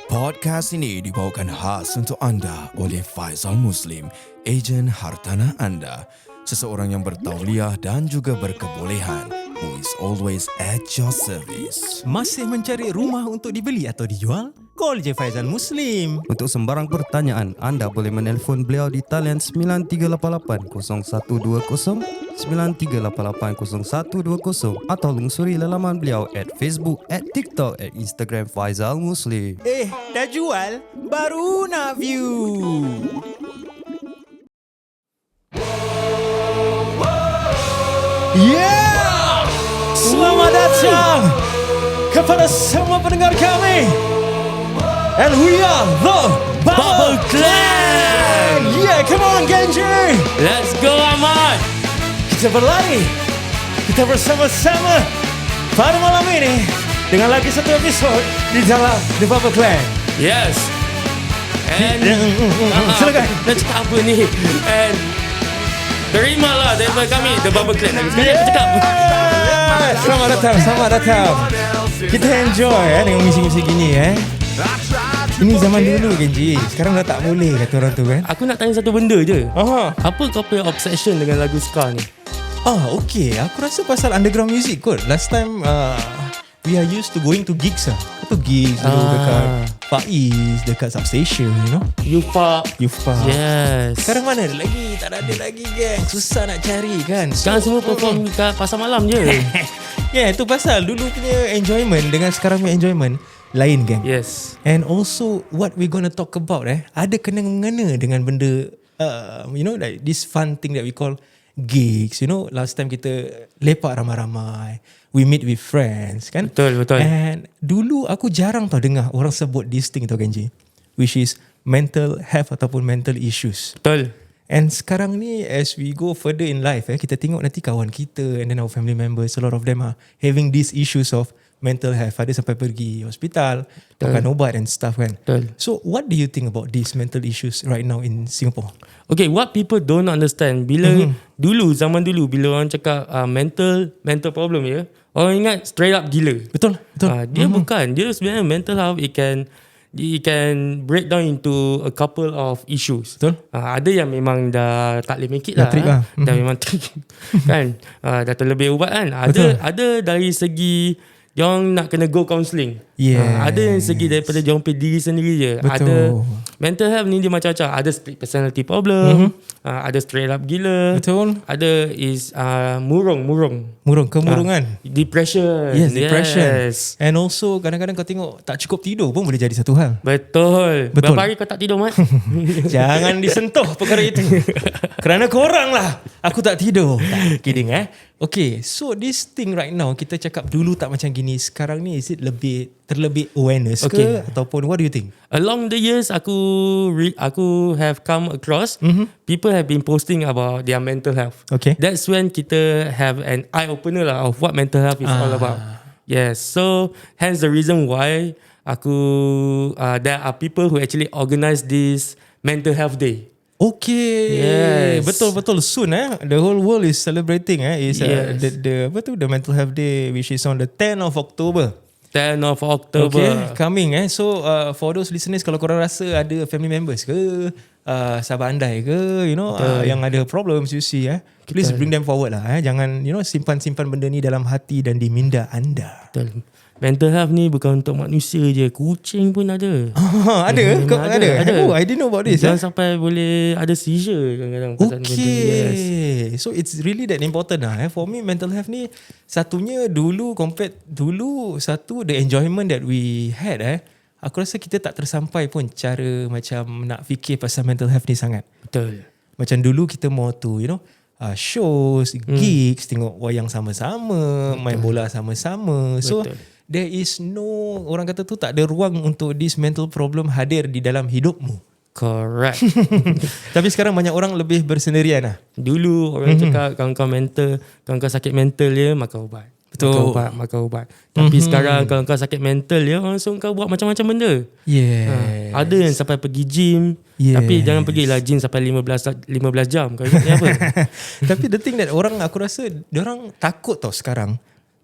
Podcast ini dibawakan khas untuk anda oleh Faidzal Muslim, ejen hartanah anda. Seseorang yang bertauliah dan juga berkebolehan, who is always at your service. Masih mencari rumah untuk dibeli atau dijual? Call je Faidzal Muslim. Untuk sembarang pertanyaan, anda boleh menelpon beliau di talian 9388-0120, 9388-0120 atau lungsuri laman beliau at Facebook, at TikTok, at Instagram Faidzal Muslim. Dah jual? Baru nak view. Yeah! Selamat datang kepada semua pendengar kami. And we are the Bubble Clan. Yeah, come on Genji. Let's go Ahmad. Kita berlari. Kita bersama-sama pada malam ini dengan lagi satu episod di dalam The Bubble Clan. Yes. And Silakan. nak cakap apa ni? And terimalah daripada kami The Bubble Clan. Sekali aku cakap. Selamat datang. Kita enjoy dengan musik-musik gini Ini zaman dulu Genji. Sekarang dah tak boleh kata orang tu kan. Aku nak tanya satu benda je. Aha. Apa kau punya obsession dengan lagu Sekarang ni? Okay. Aku rasa pasal underground music kot. Last time we are used to going to gigs Apa gigs dulu dekat Faiz, dekat substation, you know. Yufa. Yes. Sekarang mana ada lagi? Tak ada lagi geng. Susah nak cari kan. Sekarang semua perform kat pasar malam je. Itu pasal dulu punya enjoyment dengan sekarang punya enjoyment lain geng. Yes. And also what we gonna talk about ada kena-mengena dengan benda you know, like this fun thing that we call gigs. You know, last time kita lepak ramai-ramai, we meet with friends kan. Betul. And dulu aku jarang tau dengar orang sebut this thing tau Genji, which is mental health ataupun mental issues. Betul. And sekarang ni as we go further in life kita tengok nanti kawan kita and then our family members, a lot of them are having these issues of mental health. Ada sampai pergi hospital, makan ubat and stuff kan. Betul. So what do you think about these mental issues right now in Singapore? Okay, what people don't understand, bila zaman dulu bila orang cakap mental problem orang ingat straight up gila. Betul. Dia bukan. Dia sebenarnya mental health, it can break down into a couple of issues. Betul. Ada yang memang dah tak boleh make it lah. Dah memang trik kan. Dah terlebih ubat kan. Ada dari segi diorang nak kena go counselling. Ada yang segi daripada diorang punya diri sendiri je. Betul. Ada mental health ni dia macam-macam. Ada split personality problem, ada straight up gila. Betul. Ada is murung. Kemurungan. Depression. Yes, depression. And also kadang-kadang kau tengok tak cukup tidur pun boleh jadi satu hal. Betul. Berapa hari kau tak tidur, Mat? Jangan disentuh perkara itu. Kerana korang lah aku tak tidur. Tak, kidding Okay, so this thing right now, kita cakap dulu tak macam gini, sekarang ni is it terlebih awareness ke ataupun what do you think? Along the years aku have come across people have been posting about their mental health. Okay. That's when kita have an eye opener lah of what mental health is all about. Yes. So hence the reason why there are people who actually organize this mental health day. Okay. Yes. Betul soon the whole world is celebrating is the mental health day, which is on the 10th of October. 10th of October. Okay, coming so for those listeners, kalau korang rasa ada family members ke sahabat andai ke, you know, yang ada problems, you see please bring them forward lah jangan, you know, simpan benda ni dalam hati dan di minda anda. Betul. Mental health ni bukan untuk manusia je, kucing pun ada. Ada? Oh, I didn't know about this. Jangan sampai boleh ada seizure kadang-kadang. Okay. So it's really that important For me mental health ni satunya dulu the enjoyment that we had aku rasa kita tak tersampai pun cara macam nak fikir pasal mental health ni sangat. Betul. Macam dulu kita more to, you know, shows, gigs, tengok wayang sama-sama, main bola sama-sama. So there is no, orang kata tu tak ada ruang untuk this mental problem hadir di dalam hidupmu. Correct. Tapi sekarang banyak orang lebih bersendirian Dulu orang cakap kalau kau sakit mental makan ubat. Betul. Makan ubat. Tapi sekarang kalau kau sakit mental langsung kau buat macam-macam benda. Ada yang sampai pergi gym. Tapi jangan pergilah gym sampai 15 jam. Kau ingat ni apa? Tapi the thing that aku rasa orang takut tau sekarang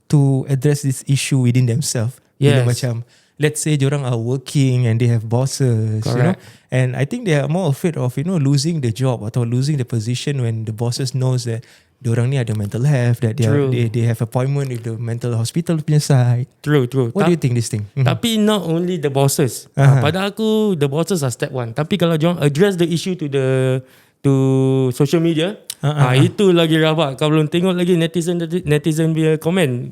to address this issue within themselves. Bila macam let's say diorang are working and they have bosses, you know, and I think they are more afraid of, you know, losing the job atau losing the position when the bosses knows that diorang ni ada mental health, that they have appointment with the mental hospital punya side. True. What do you think this thing? Tapi not only the bosses. Pada aku the bosses are step one. Tapi kalau diorang address the issue to social media, itu lagi rabak. Kau belum tengok lagi netizen dia komen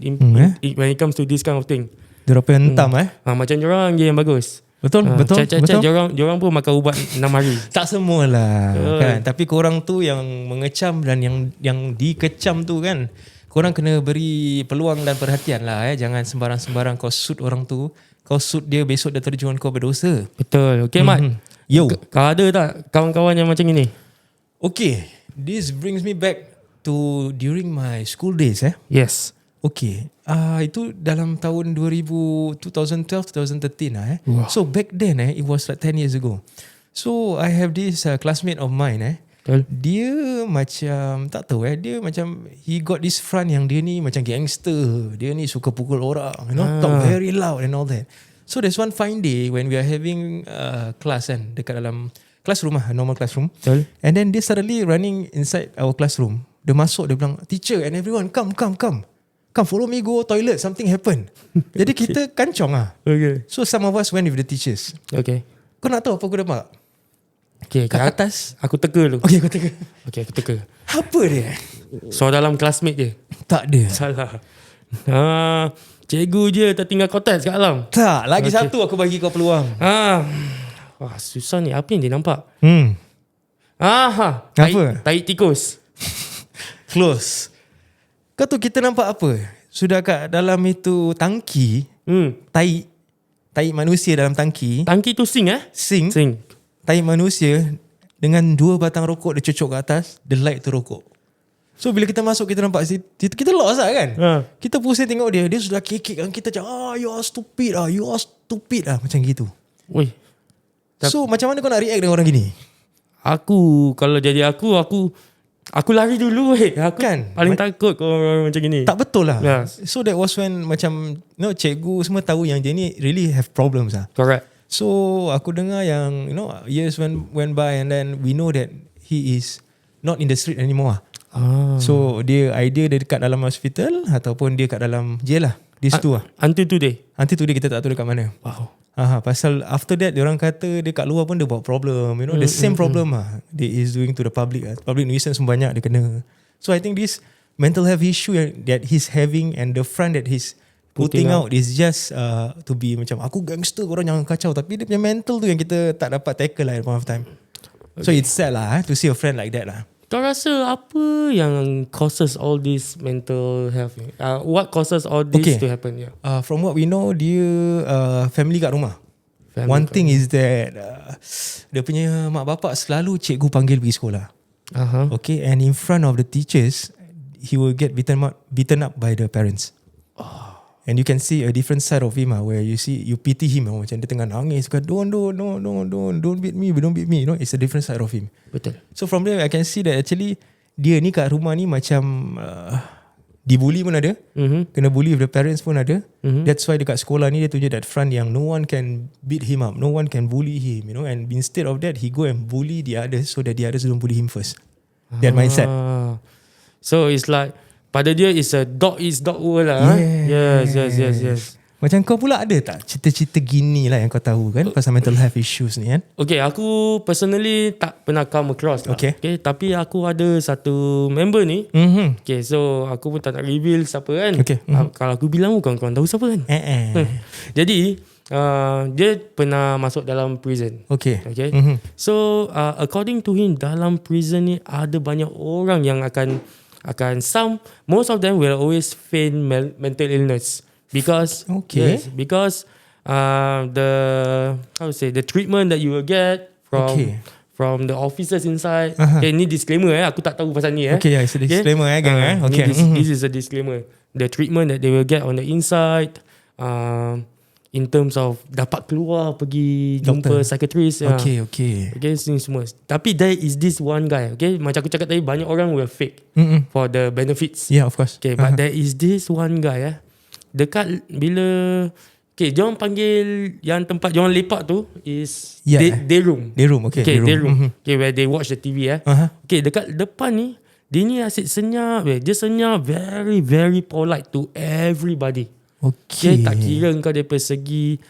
when it comes to this kind of thing. Diorang punya entam macam diorang je yang bagus. Betul. Diorang pun makan ubat 6 hari. Tak semualah kan. Tapi korang tu yang mengecam dan yang dikecam tu kan, korang kena beri peluang dan perhatian lah. Jangan sembarang-sembarang kau shoot orang tu. Kau shoot dia, besok dia terjun kau berdosa. Betul. Okay Mat, Yo, kau ada tak kawan-kawan yang macam ini? Okay, this brings me back to during my school days Yes. Okay, itu dalam tahun 2012-2013 Wow. So back then it was like 10 years ago. So I have this classmate of mine dia macam tak tahu dia macam he got this front yang dia ni macam gangster. Dia ni suka pukul orang, you know, talk very loud and all that. So there's one fine day when we are having class dekat dalam classroom normal classroom. Betul. And then dia suddenly running inside our classroom. Dia masuk, dia bilang, "Teacher and everyone, come follow me, go toilet, something happen." Jadi kita kancong Okay. So some of us went with the teachers. Okay. Kau nak tahu apa aku dapat? Okay, Kat atas. Aku teka dulu. Okay, kau tengok. Okay, aku teka. Apa dia? So dalam classmate je. Tak ada. Salah. Cikgu je tertinggal kotak kat dalam. Tak, lagi satu aku bagi kau peluang. Wah, susah ni. Apa yang dia nampak? Apa? Tai tikus. Close. Kau tu kita nampak apa? Sudah kat dalam itu tangki, tai manusia dalam tangki. Tangki tu sing Sing. Tai manusia dengan 2 batang rokok dia cucuk ke atas, the light tu rokok. So bila kita masuk kita nampak kita lost lah kan. Kita pusing tengok dia sudah kekek kan kita macam you are stupid macam gitu. Oi. So macam mana kau nak react dengan orang gini? Aku kalau jadi aku lari dulu Aku Kan? paling takut kalau orang macam gini. Tak betul lah. Yes. So that was when macam cikgu semua tahu yang dia ni really have problems Correct. So aku dengar yang years went by and then we know that he is not in the street anymore. So dia dekat dalam hospital ataupun dia kat dalam jail lah. Di situ Until today kita tak tahu dekat mana. Wow. Pasal after that diorang kata dia kat luar pun dia buat problem, the same problem dia is doing to the public. Public nuisance pun banyak dia kena. So I think this mental health issue that he's having and the front that he's putting out is just to be macam aku gangster, korang jangan kacau, tapi dia punya mental tu yang kita tak dapat tackle at point of time. So it's sad lah to see a friend like that lah. Kau rasa apa yang causes all this mental health? What causes all this to happen? From what we know, dia family kat rumah. One thing is that dia punya mak bapak selalu cikgu panggil pergi sekolah. Okay, and in front of the teachers, he will get beaten up by the parents. And you can see a different side of him where you pity him macam dia tengah nangis, don't beat me, it's a different side of him. Betul. So from there I can see that actually dia ni kat rumah ni macam dibully pun ada, kena bully with the parents pun ada. That's why dekat sekolah ni dia tunjuk that front yang no one can beat him up, no one can bully him, and instead of that he go and bully the others so that the others don't bully him first. That mindset. So it's like pada dia is a dog is dog world lah. Yes. Macam kau pula ada tak cerita-cerita gini lah yang kau tahu kan pasal mental health issues ni kan? Okay, aku personally tak pernah come across lah. Okay, tapi aku ada satu member ni. Okay, so aku pun tak nak reveal siapa kan. Kalau aku bilang kau tahu siapa kan. Jadi dia pernah masuk dalam prison. Okay. So according to him, dalam prison ni ada banyak orang yang akan most of them will always feign mental illness because the treatment that you will get from the officers inside. Okay, ni disclaimer aku tak tahu pasal ni it's a disclaimer gang This is a disclaimer. The treatment that they will get on the inside, in terms of dapat keluar pergi jumpa psychiatrist. Okay, ni semua. Tapi there is this one guy, macam aku cakap tadi, banyak orang will fake for the benefits. Yeah, of course. But there is this one guy dekat bila Okay, diorang panggil yang tempat diorang lepak tu is Yeah. day room. Day room, okay. Okay, day room. Okay, where they watch the TV Okay, dekat depan ni, dia ni asyik senyap. Dia senyap very, very polite to everybody. Okay. Tak kira kau daripada segi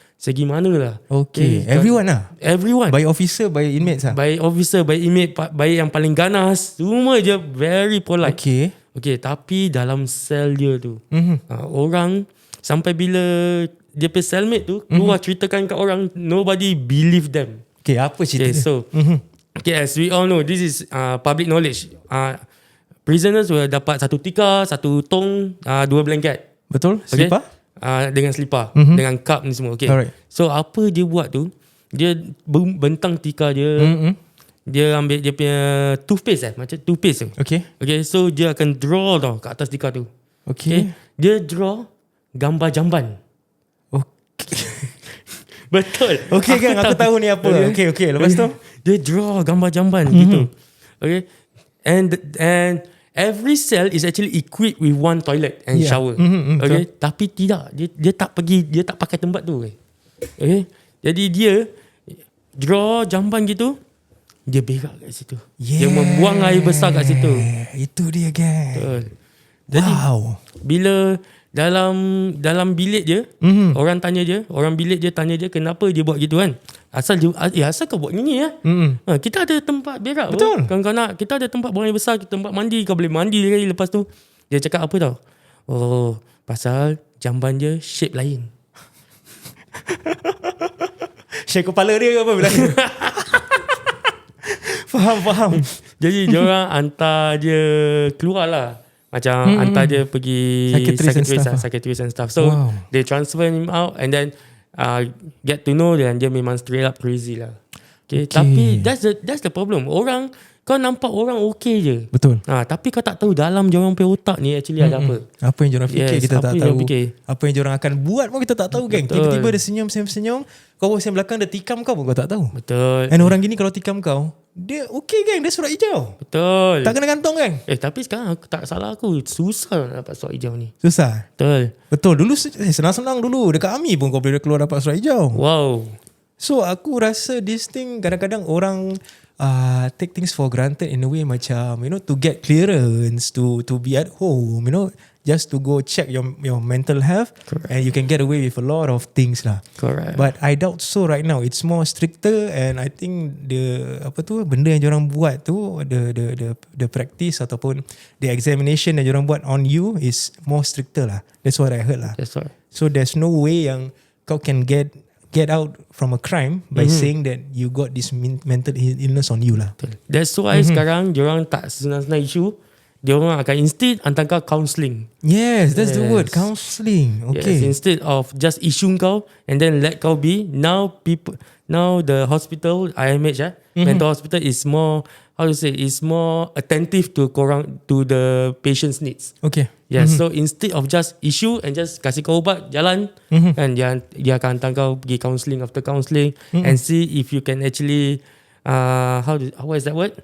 mana lah. Okay. Everyone lah? Everyone. By officer, by inmates lah? By officer, by inmate, by yang paling ganas. Semua je very polite. Okay. Okay, tapi dalam sel dia tu, orang sampai bila dia punya cellmate tu keluar ceritakan kat orang, nobody believe them. Okay, apa cerita Okay, so okay, as we all know, this is public knowledge. Prisoners will dapat 1 tikar, 1 tong, 2 blanket. Betul? Okay? Selipar? Dengan selipar, dengan cup ni semua. Okay. Alright. So apa dia buat tu, dia bentang tikar dia. Dia ambil dia punya toothpaste macam toothpaste tu. Okay. Okay, so dia akan draw tau kat atas tikar tu. Okay. Dia draw gambar jamban. Betul. Okay kan, aku tahu ni apa. Okay. Lepas tu? Dia draw gambar jamban gitu. Okay. And every cell is actually equipped with one toilet and shower. Okay. Tapi tidak, dia tak pakai tempat tu. Okay. Jadi dia draw jamban gitu, dia berak kat situ. Dia membuang air besar kat situ. Itu dia kan. Betul. Jadi bila dalam bilik dia, orang bilik dia tanya dia kenapa dia buat gitu kan. Asal kau buat gini ya? Kita ada tempat berak. Betul. Kalau kau nak, kita ada tempat buang air besar, tempat mandi, kau boleh mandi lagi lepas tu. Dia cakap apa tau? Oh, pasal jamban dia shape lain. Shape kepala dia ke apa? Faham. Jadi diorang hantar dia keluar lah. Macam hantar dia pergi psychiatrist and stuff. So they transfer him out and then get to know dia memang straight up crazy lah. Okay. Tapi that's the problem. Kau nampak orang okay je. Betul. Tapi kau tak tahu dalam diorang punya otak ni actually ada apa. Apa yang diorang fikir kita tak tahu. Apa yang diorang akan buat pun kita tak tahu kan. Tiba-tiba dia senyum. Kau bawa belakang dia tikam kau pun kau tak tahu. Betul. And orang gini kalau tikam kau, dia okay kan, dia surat hijau. Betul. Tak kena kantong kan. Tapi sekarang tak salah aku, susah nak dapat surat hijau ni. Susah. Betul. Dulu senang-senang dulu. Dekat army pun kau boleh keluar dapat surat hijau. Wow. So aku rasa this thing kadang-kadang orang take things for granted in a way macam to get clearance to be at home, just to go check your mental health. Correct. And you can get away with a lot of things lah. Correct. But I doubt so right now. It's more stricter and I think benda yang diorang buat tu, the practice ataupun the examination yang diorang buat on you is more stricter lah. That's what I heard lah. That's right. So there's no way yang kau can get out from a crime by saying that you got this mental illness on you lah. That's why sekarang diorang tak senang-senang isu. Diorang akan instead hantar kau counselling. Yes, that's the word, counselling. Okay. Yes, instead of just issue kau and then let kau be. Now the hospital, IMH mental hospital is more, is more attentive to the patient's needs. Okay. Yes, so instead of just issue and just kasih kau ubat, jalan, and dia akan hantar kau pergi counselling after counselling and see if you can actually what is that word?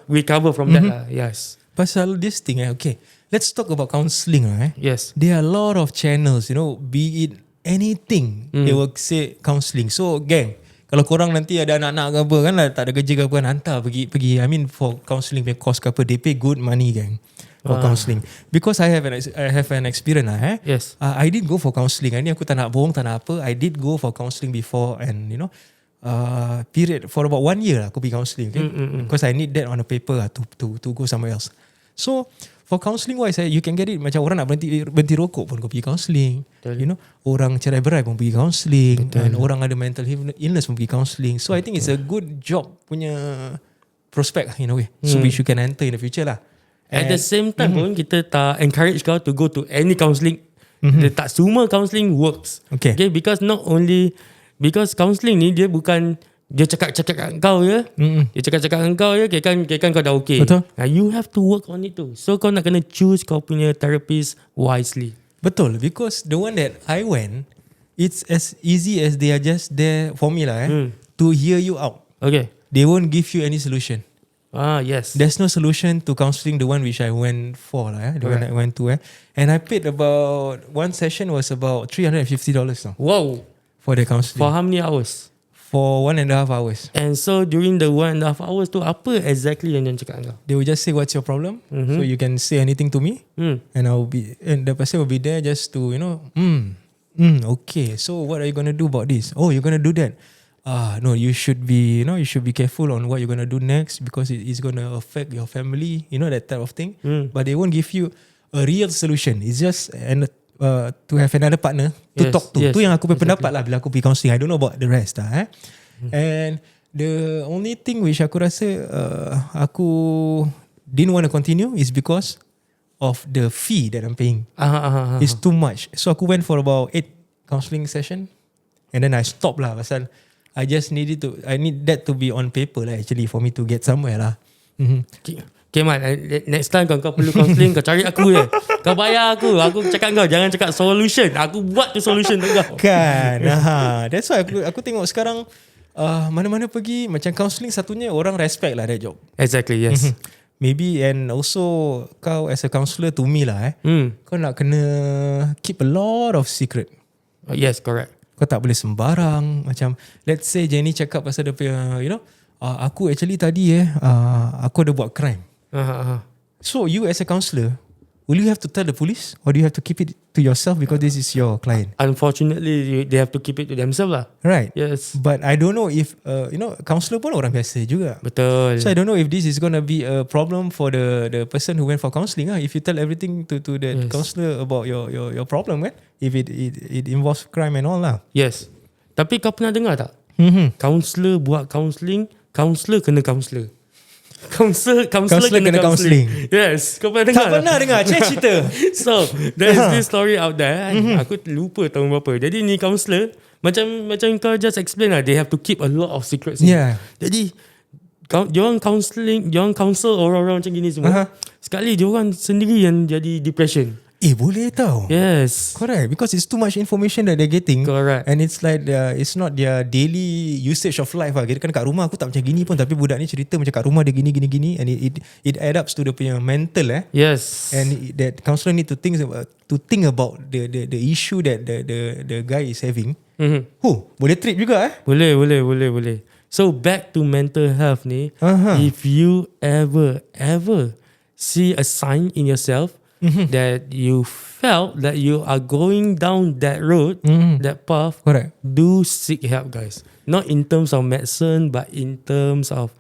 Recover from that lah. Yes. Pasal this thing okay. Let's talk about counselling Yes. There are a lot of channels, be it anything, they will say counselling. So gang, kalau korang nanti ada anak-anak ke apa kan, tak ada kerja ke apa kan, hantar pergi for counselling punya course ke apa, they pay good money gang for counselling. Because I have an experience Yes. I did go for counselling. Ini aku tak nak bohong, tak nak apa. I did go for counselling before and period for about 1 year aku pergi counselling, okay? Because I need that on a paper to go somewhere else. So for counselling wise, you can get it macam orang nak berhenti rokok pun kau pergi counselling. Orang cerai berai pun pergi counselling, and orang ada mental illness pun pergi counselling. So I think it's a good job punya prospect in a way. So which you can enter in the future lah. At the same time pun kita tak encourage kau to go to any counselling. Tak semua counselling works. Okay, because counselling ni dia bukan dia cakap-cakap kat kau je. Dia cakap-cakap kat kau je, kira kau dah okay. Betul. You have to work on it too. So kau nak kena choose kau punya therapist wisely. Betul, because the one that I went, it's as easy as they are just there for me lah to hear you out. Okay. They won't give you any solution. Yes. There's no solution to counselling the one which I went for lah, the one I went to and I paid about one session was about $350 now Wow. for the counselling For how many hours? for 1.5 hours. And so during the 1.5 hours tu, apa exactly yang cakap kau? They will just say what's your problem, so you can say anything to me, and the person will be there just to okay. So what are you gonna do about this? Oh, you're gonna do that. No, you should be careful on what you're gonna do next because it is gonna affect your family. That type of thing. But they won't give you a real solution. It's just to have another partner to talk to. Tu yang aku punya pendapat lah bila aku pergi counselling. I don't know about the rest lah. And the only thing which aku rasa aku didn't want to continue is because of the fee that I'm paying. It's too much. So aku went for about 8 counselling session and then I stopped lah pasal I need that to be on paper lah actually for me to get somewhere lah. Okay man, next time kau perlu counselling, kau cari aku je. Kau bayar aku. Aku cakap kau, jangan cakap solution. Aku buat tu solution tu kau. Kan. That's why aku tengok sekarang mana-mana pergi macam counselling satunya orang respect lah that job. Exactly, yes. Maybe and also kau as a counsellor to me lah kau nak kena keep a lot of secret. Yes, correct. Kau tak boleh sembarang. Macam let's say Jenny cakap pasal dia punya aku actually tadi aku ada buat crime. So you as a counsellor, will you have to tell the police or do you have to keep it to yourself because this is your client? Unfortunately, they have to keep it to themselves lah. Right. Yes. But I don't know if counsellor pun orang biasa juga. Betul. So I don't know if this is going to be a problem for the person who went for counselling. If you tell everything to the counsellor about your problem, if it involves crime and all lah. Yes. Tapi kau pernah dengar tak? Counsellor buat counselling, counsellor kena counsellor. Counsellor kena counselling. Yes. Kau pernah dengar? Tak pernah dengar. Cerita. So there's this story out there. Aku lupa tahun berapa. Jadi ni counsellor macam kau just explain lah. They have to keep a lot of secrets. Yeah. Jadi diorang counsel orang-orang macam gini semua. Sekali diorang sendiri yang jadi depression. Boleh tau. Yes. Correct. Because it's too much information that they're getting. Correct. And it's like it's not their daily usage of life lah. Kira kan kat rumah aku tak macam gini pun, tapi budak ni cerita macam kat rumah dia gini. And it adds up to the punya mental Yes. And that counsellor need to think about the issue that the guy is having. Boleh trip juga Boleh. So back to mental health ni. If you ever see a sign in yourself that you felt that you are going down that road, that path, correct, do seek help, guys. Not in terms of medicine, but in terms of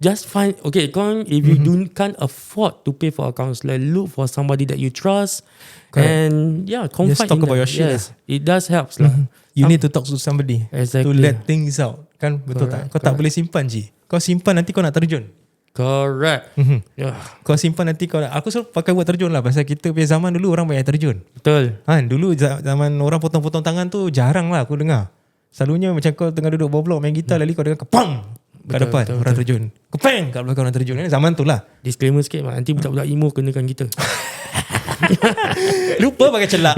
just find, if you can't afford to pay for a counselor, look for somebody that you trust. Correct. And confide just talk in about them. your shit. Yes, it does help lah. You need to talk to somebody to Exactly. let things out. Kan betul tak? Kau tak boleh simpan je. Kau simpan nanti kau nak terjun. Correct. Kau simpan nanti kau nak. Aku selalu pakai buat terjun lah. Pasal kita punya zaman dulu orang banyak terjun. Betul. Dulu zaman orang potong-potong tangan tu jarang lah aku dengar. Selalunya macam kau tengah duduk bawah blok main gitar, lalu kau dengar kepang kat depan orang terjun. Kepeng kat belakang orang terjun. Zaman tu lah. Disclaimer sikit, nanti budak-budak emo kenakan kita. Lupa pakai celak.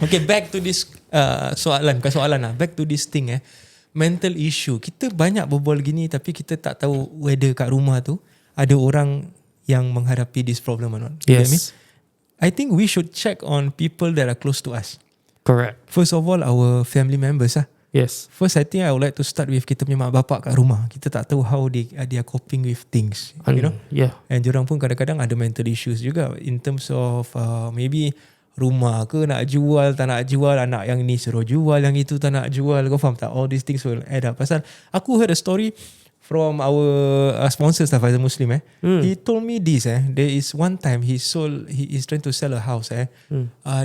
Okay, back to this soalan. Bukan soalan lah. Back to this thing mental issue. Kita banyak berbual gini tapi kita tak tahu whether kat rumah tu ada orang yang menghadapi this problem or not. You get me? I think we should check on people that are close to us. Correct. First of all, our family members lah. Yes. First, I think I would like to start with kita punya mak bapak kat rumah. Kita tak tahu how they are coping with things. You know? Yeah. And diorang pun kadang-kadang ada mental issues juga in terms of maybe rumah ke nak jual, tak nak jual, anak yang ni suruh jual, yang itu tak nak jual. Kau faham tak? All these things will add up. Pasal aku heard a story from our sponsors, Faidzal Muslim. He told me this. There is one time he is trying to sell a house.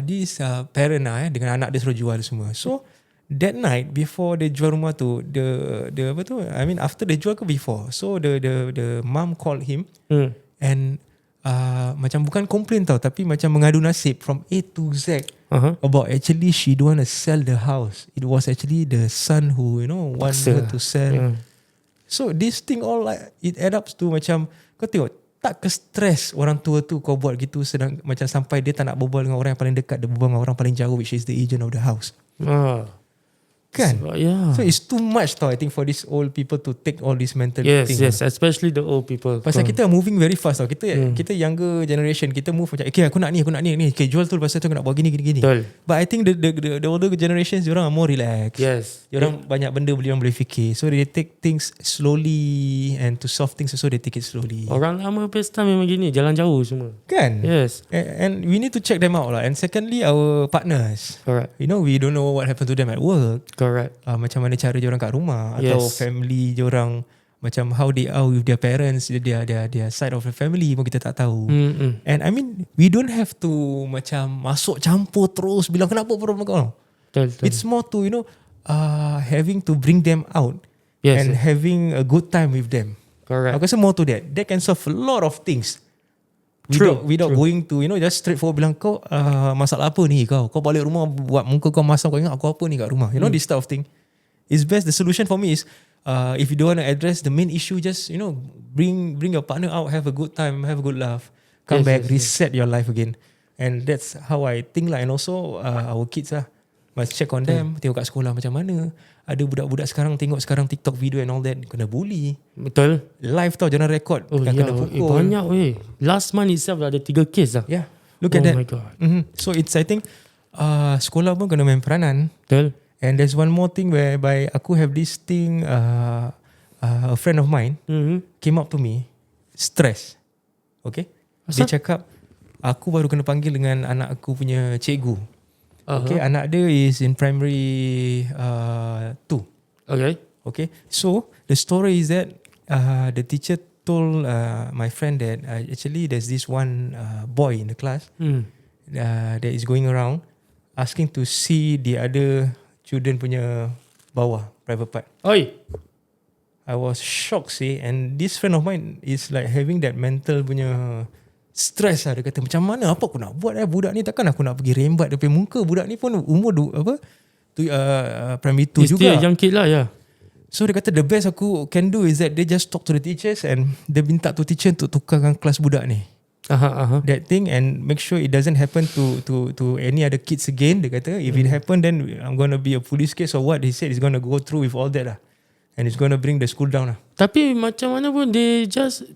This parent dengan anak dia suruh jual semua. So that night before they jual rumah tu, the apa tu? I mean after they jual ke before. So the mom called him and macam bukan complain tau, tapi macam mengadu nasib from A to Z about actually she don't want to sell the house. It was actually the son who want her to sell. So this thing all like it add up to macam kau tengok tak ke stress orang tua tu kau buat gitu sedang macam sampai dia tak nak berbual dengan orang yang paling dekat, dia berbual dengan orang paling jauh which is the agent of the house. Kan? So, yeah. So it's too much tau, I think, for these old people to take all these mental Yes, things. yes, especially the old people. Pasal kita moving very fast tau. Kita younger generation, kita move macam, okay, aku nak ni. Okay, jual tu, lepas tu aku nak buat gini. Betul. But I think the older generations, diorang are more relaxed. Yes. Diorang banyak benda diorang boleh fikir. So they take things slowly, and to solve things also they take it slowly. Orang lama pesta memang gini, jalan jauh semua. Kan? Yes. And we need to check them out lah. And secondly, our partners. Correct. You know, we don't know what happened to them at work. Correct. Macam mana cara diorang kat rumah, Yes. atau family diorang, macam how they are with their parents, their side of the family pun kita tak tahu. And I mean, we don't have to macam masuk campur terus bilang kenapa problem kau. Betul. It's more to, you know, having to bring them out, Yes, and yes. having a good time with them. Correct. Aku rasa more to that. That can solve a lot of things. True, Without going to, you know, just straightforward bilang kau masalah apa ni kau balik rumah buat muka kau masam, kau ingat aku apa ni kat rumah. You know, this type of thing. It's best. The solution for me is, if you don't want to address the main issue, just, you know, bring your partner out, have a good time, have a good laugh, come Yes, back, yes, reset your life again. And that's how I think lah. And also our kids lah, must check on them, tengok kat sekolah macam mana. Ada budak-budak sekarang tengok sekarang TikTok video and all that, kena bully. Betul. Live tau, jangan record, Oh, kena pukul. banyak weh. Last month itself dah ada 3 case dah. Yeah, look at that. Oh my god. So it's, I think, sekolah pun kena main peranan. Betul. And there's one more thing whereby aku have this thing, a friend of mine came up to me, stress. Okay? Dia cakap, aku baru kena panggil dengan anak aku punya cikgu. Okay, anak dia is in primary 2. Okay, so the story is that the teacher told my friend that actually there's this one boy in the class that is going around asking to see the other children punya bawah, private part. Oi. I was shocked and this friend of mine is like having that mental punya stress lah. Dia kata, macam mana, apa aku nak buat budak ni, takkan aku nak pergi rembat depan muka. Budak ni pun umur primary 2 juga. Still young kid lah, yeah. So dia kata the best aku can do is that they just talk to the teachers and dia minta tu teacher untuk tukarkan kelas budak ni. That thing, and make sure it doesn't happen to any other kids again. Dia kata if it happen, then I'm gonna be a police case or what. He said he's gonna go through with all that lah. And it's gonna bring the school down lah. Tapi macam mana pun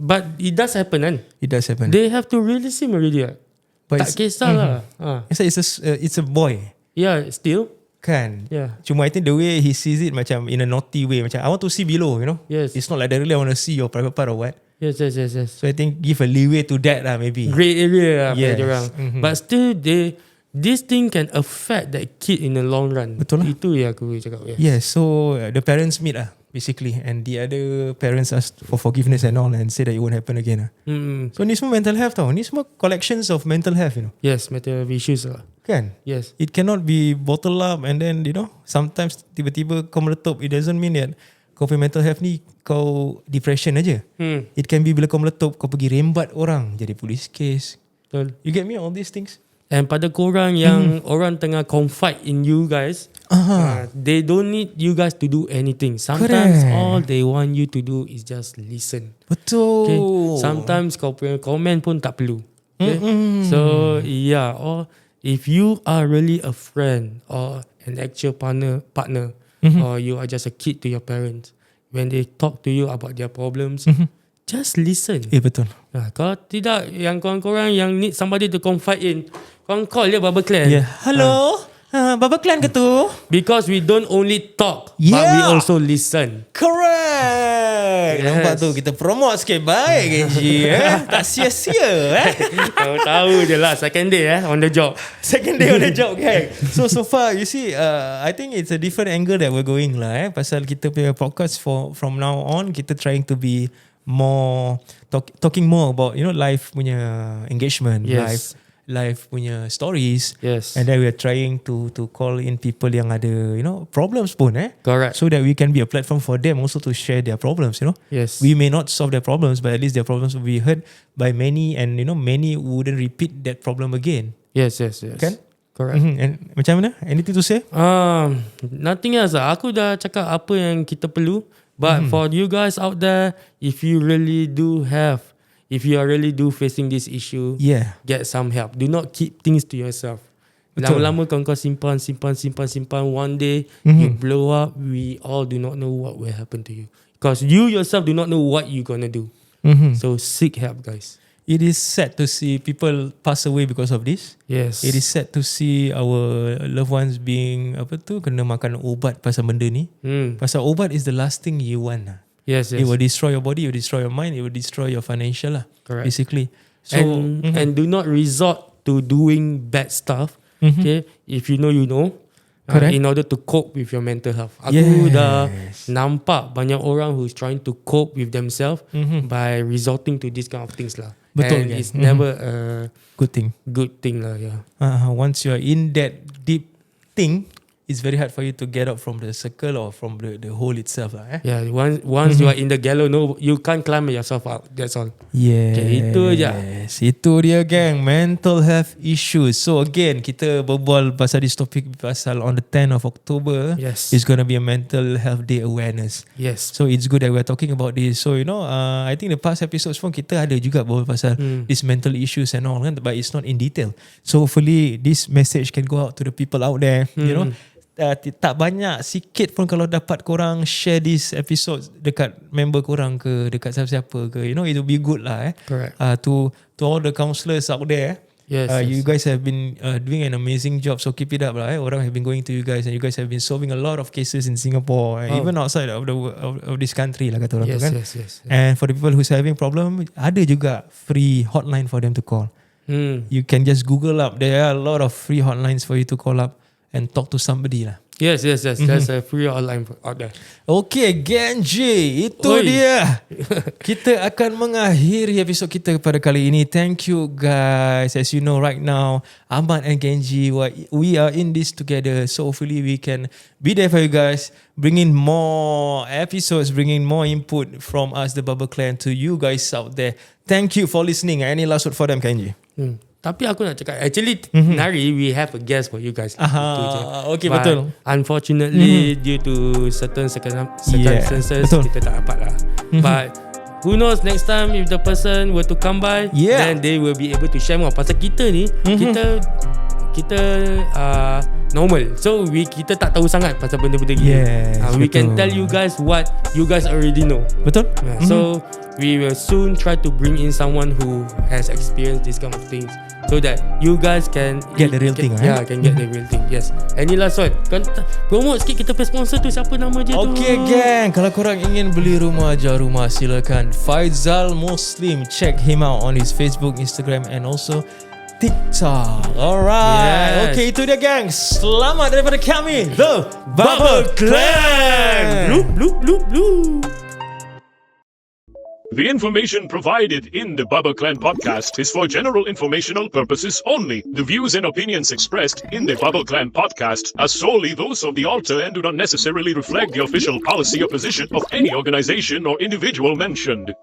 but it does happen kan. It does happen. They have to release him already lah. But Tak kisah lah. It's a boy. Yeah, still. Kan. Yeah. Cuma I think the way he sees it macam in a naughty way. Macam I want to see below, you know. Yes. It's not like that really I want to see your private part or what. Yes. So I think give a leeway to that lah maybe. Grey area lah Yes. pada orang. But still this thing can affect that kid in the long run. Betul lah. Itu yang aku cakap. Yes, so the parents meet lah basically, and the other parents ask for forgiveness and all, and say that it won't happen again lah. So ni semua mental health tau. Ni semua collections of mental health, you know. Yes, mental issues lah. Kan? Yes. It cannot be bottled up and then, you know, sometimes tiba-tiba kau meletup. It doesn't mean that kau punya mental health ni kau depression aja. It can be bila kau meletup, kau pergi rembat orang, jadi police case. Betul. You get me, all these things? And pada korang yang orang tengah confide in you guys, they don't need you guys to do anything. Sometimes all they want you to do is just listen. Betul. Okay? Sometimes kau punya komen pun tak perlu. Okay? So yeah, or if you are really a friend or an actual partner, or you are just a kid to your parents, when they talk to you about their problems, just listen. Betul. Kalau tidak, yang korang-korang yang need somebody to confide in, korang call dia Baba Clan. Yeah. Hello? Baba Clan ke tu? Because we don't only talk, but we also listen. Correct. Nampak tu, kita promote sikit. Baik Genji. Tak sia-sia. Tahu je lah, second day on the job. Second day on the job kan. So far you see, I think it's a different angle that we're going lah. Pasal kita punya podcast from now on, kita trying to be more talking more about, you know, life punya engagement. Yes. Life punya stories. Yes. And then we are trying to call in people yang ada, you know, problems pun Correct. so that we can be a platform for them also to share their problems, you know. Yes. We may not solve their problems, but at least their problems will be heard by many, and you know, many wouldn't repeat that problem again. Yes. Kan? Correct. And macam mana? Anything to say? Nothing else lah. Aku dah cakap apa yang kita perlu. But for you guys out there, if you are really facing this issue, Yeah. get some help. Do not keep things to yourself. Lama-lama kau simpan. One day you blow up. We all do not know what will happen to you, because you yourself do not know what you gonna do. So seek help, guys. It is sad to see people pass away because of this. Yes. It is sad to see our loved ones being kena makan ubat pasal benda ni. Pasal ubat is the last thing you want. Yes. It will destroy your body, it will destroy your mind, it will destroy your financial lah. Correct. Basically. So And do not resort to doing bad stuff. Okay, if you know, in order to cope with your mental health. Aku dah nampak banyak orang who's trying to cope with themselves by resorting to these kind of things lah. Betul. And it's never a good thing. Good thing lah. Yeah. Once you are in that deep thing, it's very hard for you to get out from the circle or from the hole itself lah. Yeah. Once you are in the gallows, no, you can't climb yourself out. That's all. Yes. Okay, itu je. Itu dia gang, mental health issues. So again, kita berbual pasal this topic pasal on the 10th of October. Yes. It's going to be a mental health day awareness. Yes. So it's good that we're talking about this. So I think the past episodes pun kita ada juga berbual pasal this mental issues and all kan, but it's not in detail. So hopefully this message can go out to the people out there. Tak banyak, sikit pun kalau dapat korang share this episode dekat member korang ke, dekat siapa-siapa ke, it will be good lah. Correct. To all the counsellors out there. Yes, You guys have been doing an amazing job, so keep it up lah. Orang have been going to you guys, and you guys have been solving a lot of cases in Singapore, even outside of this country lah kata orang tu kan. Yes. And for the people who's having problem, ada juga free hotline for them to call. You can just Google up. There are a lot of free hotlines for you to call up and talk to somebody lah. Yes. There's a free online out there. Okay, Genji, itu dia. Kita akan mengakhiri episod kita pada kali ini. Thank you guys. As you know right now, Ahmad and Genji, we are in this together. So hopefully we can be there for you guys, bringing more episodes, bringing more input from us, the Bubble Clan, to you guys out there. Thank you for listening. Any last word for them, Genji? Tapi aku nak cakap, actually Dari, we have a guest for you guys. Okay, but betul. Unfortunately, due to certain circumstances, kita tak dapat lah. But who knows, next time if the person were to come by, then they will be able to share more. Pasal kita ni, kita normal, so kita tak tahu sangat pasal benda-benda gini. We can tell you guys what you guys already know. Betul. So we will soon try to bring in someone who has experienced this kind of things, so that you guys can get the real thing. Can get the real thing. Yes. Any last word? Kan promote sikit kita punya sponsor tu, siapa nama dia tu? Okay gang, kalau korang ingin beli rumah, jual rumah, silakan Faidzal Muslim. Check him out on his Facebook, Instagram and also TikTok. Alright. Okay, itu dia gang. Selamat daripada kami, The Bubble Clan. Blue. The information provided in the Bubble Clan podcast is for general informational purposes only. The views and opinions expressed in the Bubble Clan podcast are solely those of the author and do not necessarily reflect the official policy or position of any organization or individual mentioned.